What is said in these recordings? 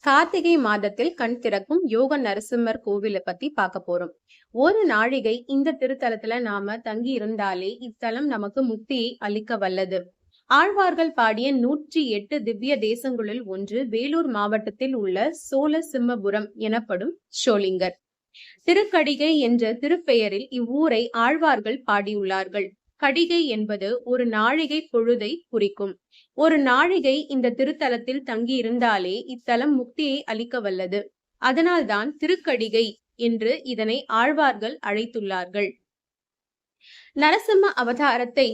கார்த்திகை மாதத்தில் கண் திறக்கும் யோக நரசிம்மர் கோவிலை பத்தி பார்க்க போறோம். ஒரு நாழிகை இந்த திருத்தலத்துல நாம தங்கி இருந்தாலே இத்தலம் நமக்கு முக்தியை அளிக்க வல்லது. ஆழ்வார்கள் பாடிய 108 திவ்ய தேசங்களுள் ஒன்று வேலூர் மாவட்டத்தில் உள்ள சோழசிம்மபுரம் எனப்படும் ஷோலிங்கர். திருக்கடிகை என்ற திருப்பெயரில் இவ்வூரை ஆழ்வார்கள் பாடியுள்ளார்கள். கடிகை என்பது ஒரு நாழிகை பொழுதை குறிக்கும். ஒரு நாழிகை இந்த திருத்தலத்தில் தங்கி இருந்தாலே இத்தலம் முக்தியை அளிக்க வல்லது. அதனால்தான் திருக்கடிகை என்று இதனை ஆழ்வார்கள் அழைத்துள்ளார்கள். நரசிம்ம அவதாரத்தை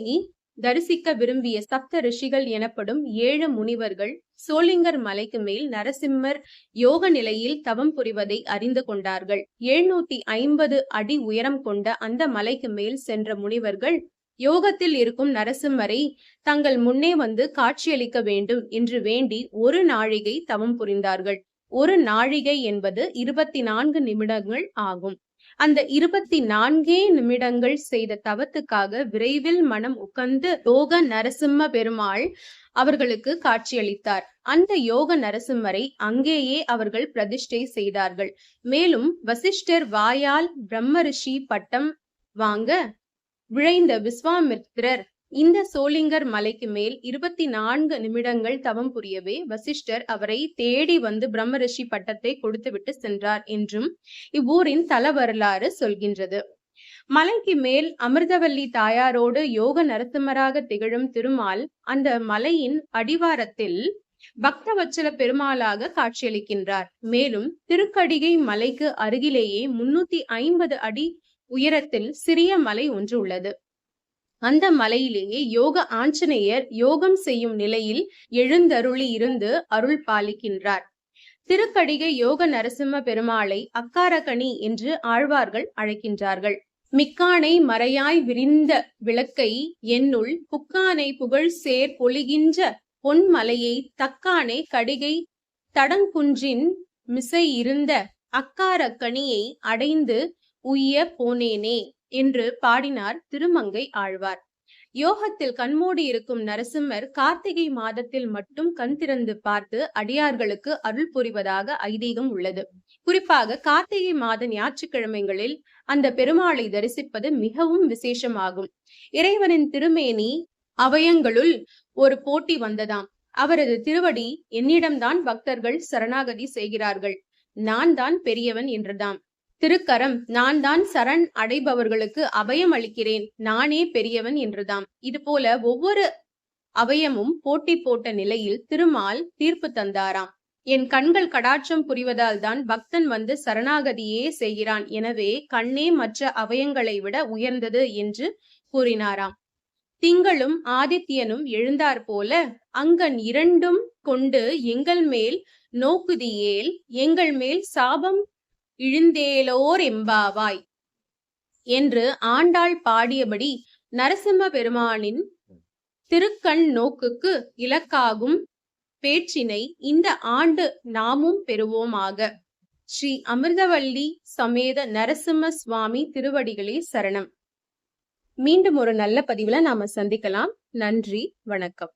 தரிசிக்க விரும்பிய சப்த ரிஷிகள் எனப்படும் 7 முனிவர்கள் சோளிங்கர் மலைக்கு மேல் நரசிம்மர் யோக நிலையில் தவம் புரிவதை அறிந்து கொண்டார்கள். 750 அடி உயரம் கொண்ட அந்த மலைக்கு மேல் சென்ற முனிவர்கள் யோகத்தில் இருக்கும் நரசிம்மரை தங்கள் முன்னே வந்து காட்சியளிக்க வேண்டும் என்று வேண்டி ஒரு நாழிகை தவம் புரிந்தார்கள். ஒரு நாழிகை என்பது 24 நிமிடங்கள் ஆகும். அந்த 24 நிமிடங்கள் செய்த தவத்துக்காக விரைவில் மனம் உகந்து யோக நரசிம்ம பெருமாள் அவர்களுக்கு காட்சியளித்தார். அந்த யோக நரசிம்மரை அங்கேயே அவர்கள் பிரதிஷ்டை செய்தார்கள். மேலும் வசிஷ்டர் வாயால் பிரம்ம ரிஷி பட்டம் வாங்க விழைந்த விஸ்வாமித்ரர் இந்த சோளிங்கர் மலைக்கு மேல் 24 நிமிடங்கள் தவம் புரியவே வசிஷ்டர் அவரை தேடி வந்து பிரம்ம ரிஷி பட்டத்தை கொடுத்துவிட்டு சென்றார் என்றும் இவ்வூரின் தல வரலாறு சொல்கின்றது. மலைக்கு மேல் அமிர்தவல்லி தாயாரோடு யோக நரசிம்மராக திகழும் திருமால் அந்த மலையின் அடிவாரத்தில் பக்தவச்சல பெருமாளாக காட்சியளிக்கின்றார். மேலும் திருக்கடிகை மலைக்கு அருகிலேயே 350 அடி உயரத்தில் சிறிய மலை ஒன்று உள்ளது. அந்த மலையிலேயே யோக ஆஞ்சநேயர் யோகம் செய்யும் நிலையில் எழுந்தருளி இருந்து அருள் பாலிக்கின்றார். திருக்கடிகை யோக நரசிம்ம பெருமாளை அக்காரகணி என்று ஆழ்வார்கள் அழைக்கின்றார்கள். மிக்கானை மறையாய் விரிந்த விளக்கை என்னுள் புக்கானை புகழ் சேர் பொழிகின்ற பொன்மலையை தக்கானை கடிகை தடங்குன்றின் மிசை இருந்த அக்காரக்கணியை அடைந்து உய்ய போனேனே என்று பாடினார் திருமங்கை ஆழ்வார். யோகத்தில் கண்மூடி இருக்கும் நரசிம்மர் கார்த்திகை மாதத்தில் மட்டும் கண் திறந்து பார்த்து அடியார்களுக்கு அருள் புரிவதாக ஐதீகம் உள்ளது. குறிப்பாக கார்த்திகை மாத ஞாயிற்றுக்கிழமைகளில் அந்த பெருமாளை தரிசிப்பது மிகவும் விசேஷமாகும். இறைவனின் திருமேனி அவயங்களுள் ஒரு போட்டி வந்ததாம். அவரது திருவடி என்னிடம்தான் பக்தர்கள் சரணாகதி செய்கிறார்கள், நான் தான் பெரியவன் என்றுதாம். திருக்கரம் நான் தான் சரண் அடைபவர்களுக்கு அபயம் அளிக்கிறேன், நானே பெரியவன் என்றுதாம். இது போல ஒவ்வொரு அவயமும் போட்டி போட்ட நிலையில் திருமால் தீர்ப்பு தந்தாராம். என் கண்கள் கடாட்சம் புரிவதால் தான் பக்தன் வந்து சரணாகதியே செய்கிறான், எனவே கண்ணே மற்ற அவயங்களை விட உயர்ந்தது என்று கூறினாராம். திங்களும் ஆதித்யனும் எழுந்தார் போல அங்கன் இரண்டும் கொண்டு எங்கள் மேல் நோக்குதியேல் எங்கள் மேல் சாபம் இழுந்தேலோர் எம்பாவாய் என்று ஆண்டாள் பாடியபடி நரசிம்ம பெருமானின் திருக்கண் நோக்குக்கு இலக்காகும் பேச்சினை இந்த ஆண்டு நாமும் பெறுவோமாக. ஸ்ரீ அமிர்தவல்லி சமேத நரசிம்ம சுவாமி திருவடிகளே சரணம். மீண்டும் ஒரு நல்ல பதிவுல நாம சந்திக்கலாம். நன்றி, வணக்கம்.